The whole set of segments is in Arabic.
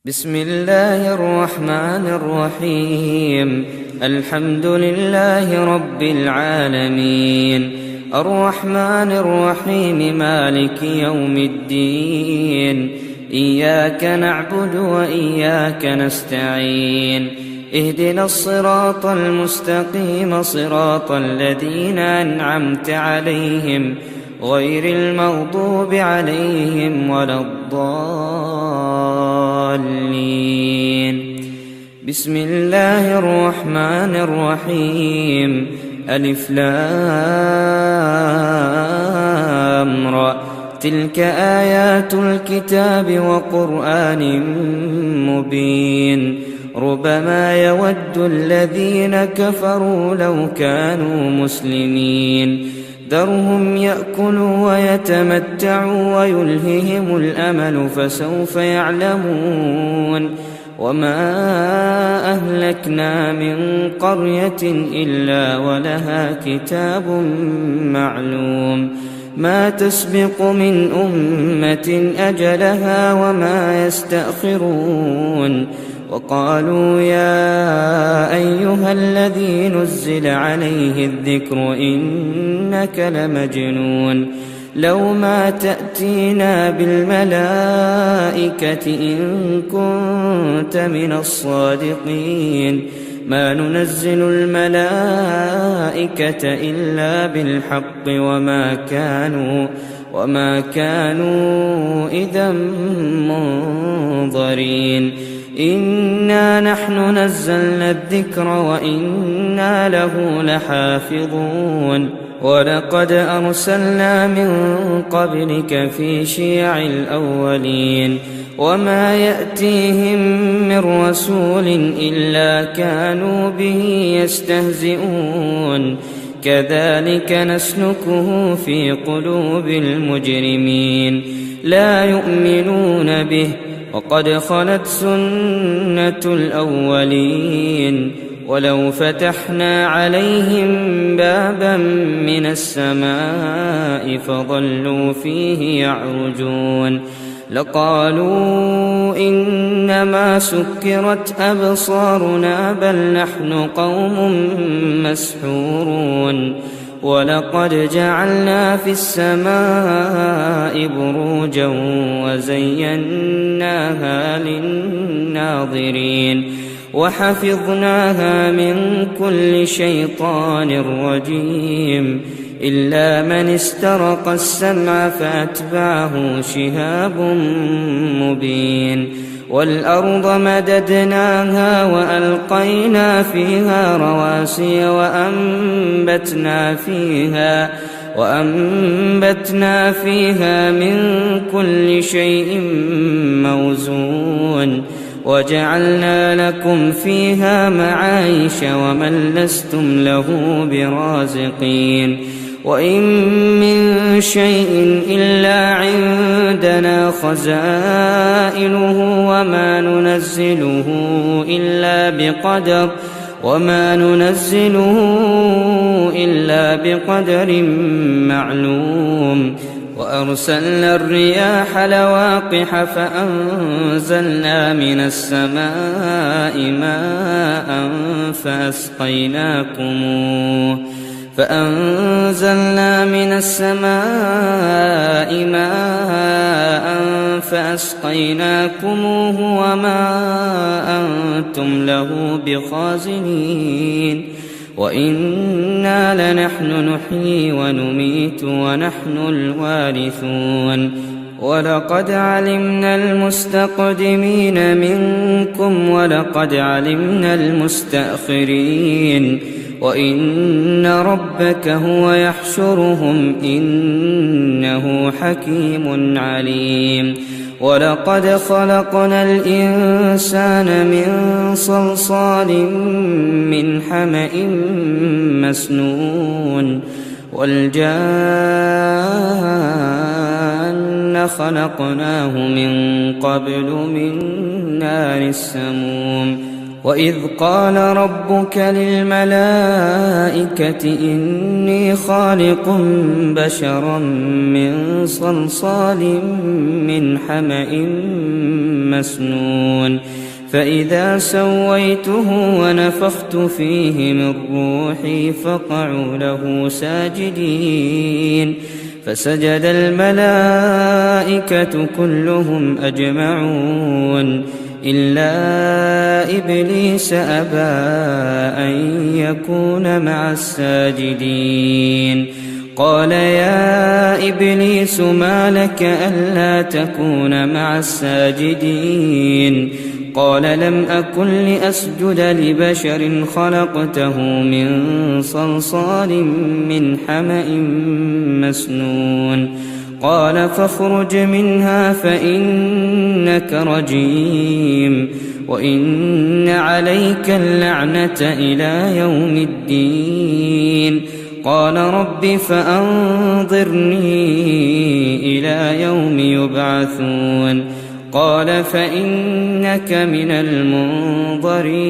بسم الله الرحمن الرحيم. الحمد لله رب العالمين، الرحمن الرحيم، مالك يوم الدين. إياك نعبد وإياك نستعين، اهدنا الصراط المستقيم، صراط الذين أنعمت عليهم غير المغضوب عليهم ولا الضالين. بسم الله الرحمن الرحيم. ألف لام را، تلك آيات الكتاب وقرآن مبين. ربما يود الذين كفروا لو كانوا مسلمين، ذرهم يأكلوا ويتمتعوا ويلههم الأمل فسوف يعلمون. وما أهلكنا من قرية إلا ولها كتاب معلوم، ما تسبق من أمة أجلها وما يستأخرون. وقالوا يا أيها الذي نزل عليه الذكر إنك لمجنون، لو ما تأتينا بالملائكة إن كنت من الصادقين، ما ننزل الملائكة إلا بالحق وما كانوا إذا منظرين. إنا نحن نزلنا الذكر وإنا له لحافظون. ولقد أرسلنا من قبلك في شيع الأولين، وما يأتيهم من رسول إلا كانوا به يستهزئون. كذلك نسلكه في قلوب المجرمين، لا يؤمنون به، وقد خلت سنة الأولين. ولو فتحنا عليهم بابا من السماء فظلوا فيه يعرجون لقالوا إنما سكرت أبصارنا بل نحن قوم مسحورون. ولقد جعلنا في السماء بروجا وزيناها للناظرين وحفظناها من كل شيطان رجيم، إلا من استرق السمع فأتبعه شهاب مبين. والأرض مددناها وألقينا فيها رواسي وأنبتنا فيها من كل شيء موزون. وجعلنا لكم فيها معايش ومن لستم له برازقين. وإن من شيء إلا عندنا خزائنه وما ننزله إلا بقدر معلوم. وأرسلنا الرياح لواقح فأنزلنا من السماء ماء فأسقيناكموه وما أنتم له بخازنين. وإنا لنحن نحيي ونميت ونحن الوارثون. ولقد علمنا المستقدمين منكم ولقد علمنا المستأخرين، وإن ربك هو يحشرهم إنه حكيم عليم. ولقد خلقنا الإنسان من صلصال من حمأ مسنون، والجان خلقناه من قبل من نار السموم. وإذ قال ربك للملائكة إني خالق بشرا من صلصال من حمأ مسنون فإذا سويته ونفخت فيه من روحي فقعوا له ساجدين فسجد الملائكة كلهم أجمعون إلا إبليس أبى أن يكون مع الساجدين قال يا إبليس ما لك ألا تكون مع الساجدين قال لم أكن لأسجد لبشر خلقته من صلصال من حمأ مسنون قال فاخرج منها فإنك رجيم وإن عليك اللعنة إلى يوم الدين قال رب فأنظرني إلى يوم يبعثون قال فإنك من المنظرين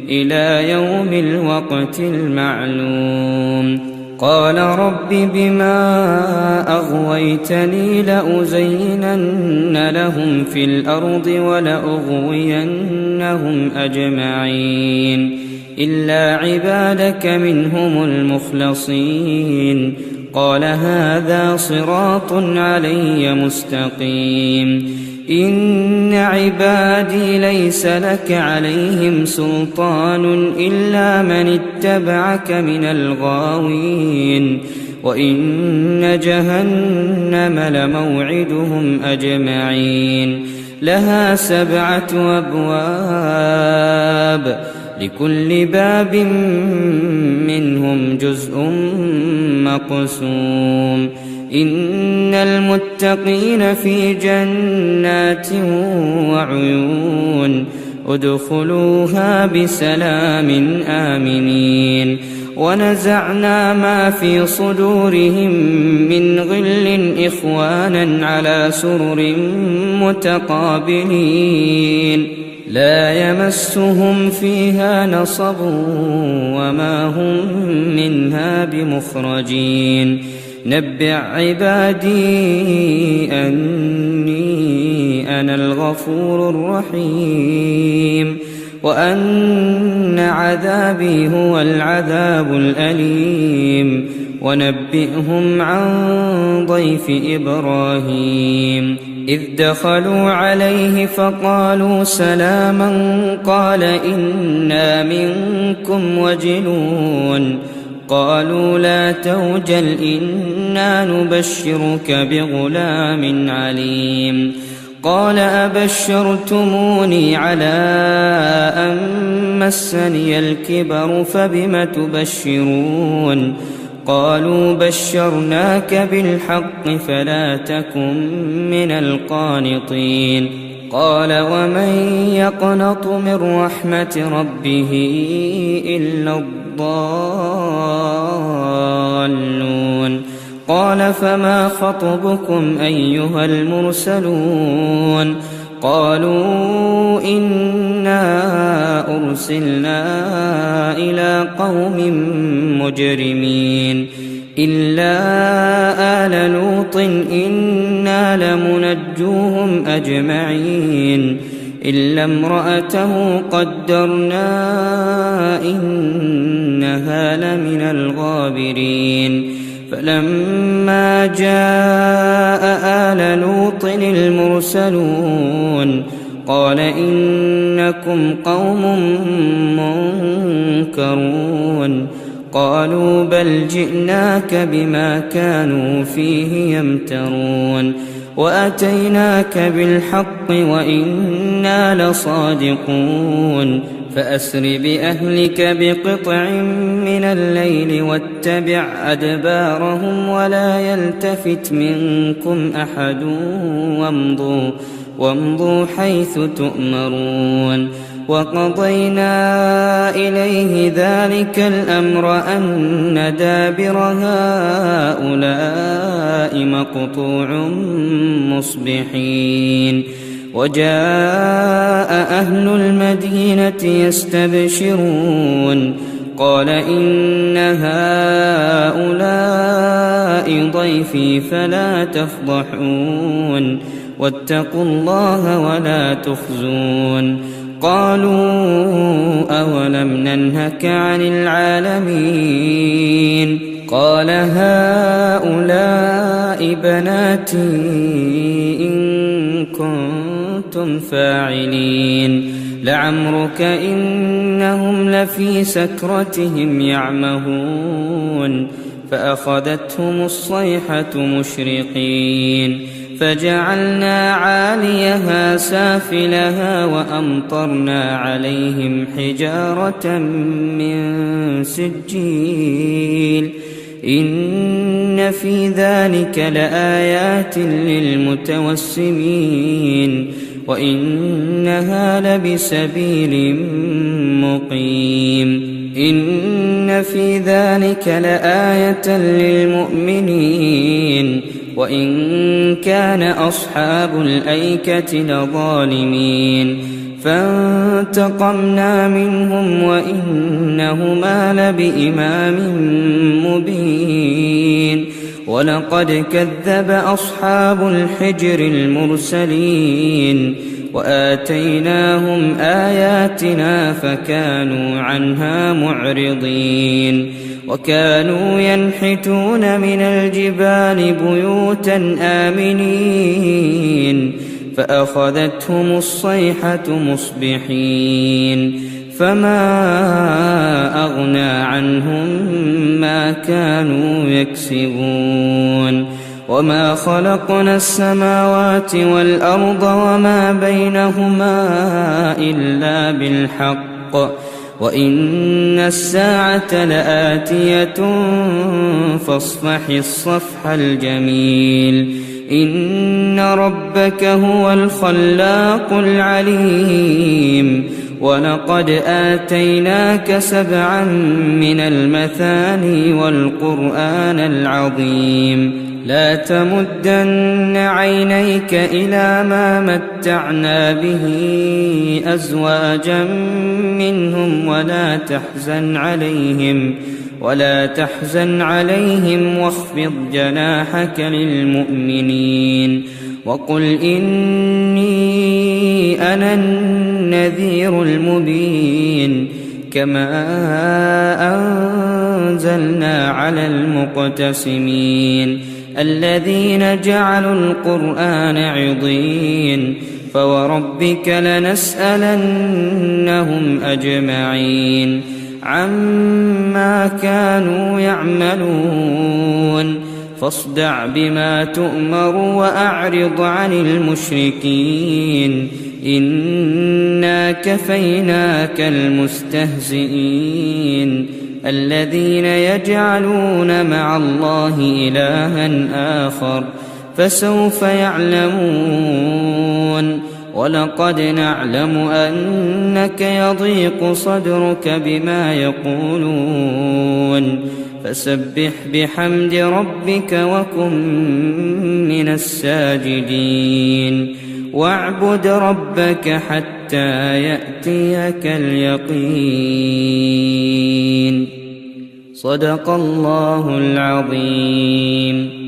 إلى يوم الوقت المعلوم قال رب بما أغويتني لأزينن لهم في الأرض ولأغوينهم أجمعين إلا عبادك منهم المخلصين قال هذا صراط علي مستقيم إن عبادي ليس لك عليهم سلطان إلا من اتبعك من الغاوين وإن جهنم لموعدهم أجمعين لها 7 أبواب لكل باب منهم جزء مقسوم إن المتقين في جنات وعيون ادخلوها بسلام آمنين ونزعنا ما في صدورهم من غل إخوانا على سرر متقابلين لا يمسهم فيها نصب وما هم منها بمخرجين نبئ عبادي أني أنا الغفور الرحيم وأن عذابي هو العذاب الأليم ونبئهم عن ضيف إبراهيم إذ دخلوا عليه فقالوا سلاما قال إنا منكم وجلون قالوا لا توجل إنا نبشرك بغلام عليم قال أبشرتموني على أن مسني الكبر فبم تبشرون قالوا بشرناك بالحق فلا تكن من القانطين قال ومن يقنط من رحمة ربه إلا الضالون قال فما خطبكم أيها المرسلون قالوا إنا أرسلنا إلى قوم مجرمين إلا آل لوط إنا لمنجوهم أجمعين إلا امرأته قدرنا إنها لمن الغابرين فلما جاء آل لوط المرسلون قال إنكم قوم منكرون قالوا بل جئناك بما كانوا فيه يمترون وأتيناك بالحق وإنا لصادقون فأسر بأهلك بقطع من الليل واتبع أدبارهم ولا يلتفت منكم أحد وامضوا حيث تؤمرون وقضينا إليه ذلك الأمر أن دابر هؤلاء مقطوع مصبحين وجاء أهل المدينة يستبشرون قال إن هؤلاء ضيفي فلا تفضحون واتقوا الله ولا تخزون قالوا أولم ننهك عن العالمين قال هؤلاء بناتي إن كنتم فاعلين لعمرك إنهم لفي سكرتهم يعمهون فأخذتهم الصيحة مشرقين فجعلنا عاليها سافلها وأمطرنا عليهم حجارة من سجيل إن في ذلك لآيات للمتوسمين وإنها لبسبيل مقيم إن في ذلك لآية للمؤمنين وإن كان أصحاب الأيكة لظالمين فانتقمنا منهم وإنهما لبإمام مبين ولقد كذب أصحاب الحجر المرسلين وآتيناهم آياتنا فكانوا عنها معرضين وكانوا ينحتون من الجبال بيوتا آمنين فأخذتهم الصيحة مصبحين فما أغنى عنهم ما كانوا يكسبون وما خلقنا السماوات والأرض وما بينهما إلا بالحق وإن الساعة لآتية فاصفح الصفح الجميل إن ربك هو الخلاق العليم ولقد آتيناك 7 من المثاني والقرآن العظيم لا تمدن عينيك إلى ما متعنا به أزواجا منهم ولا تحزن عليهم واخفض جناحك للمؤمنين وقل إني أنا النذير المبين كما أنزلنا على المقتسمين الذين جعلوا القرآن عضين فوربك لنسألنهم أجمعين عما كانوا يعملون فاصدع بما تؤمر وأعرض عن المشركين إنا كفيناك المستهزئين الذين يجعلون مع الله إلها آخر فسوف يعلمون ولقد نعلم أنك يضيق صدرك بما يقولون فسبح بحمد ربك وكن من الساجدين واعبد ربك حتى يأتيك اليقين صدق الله العظيم.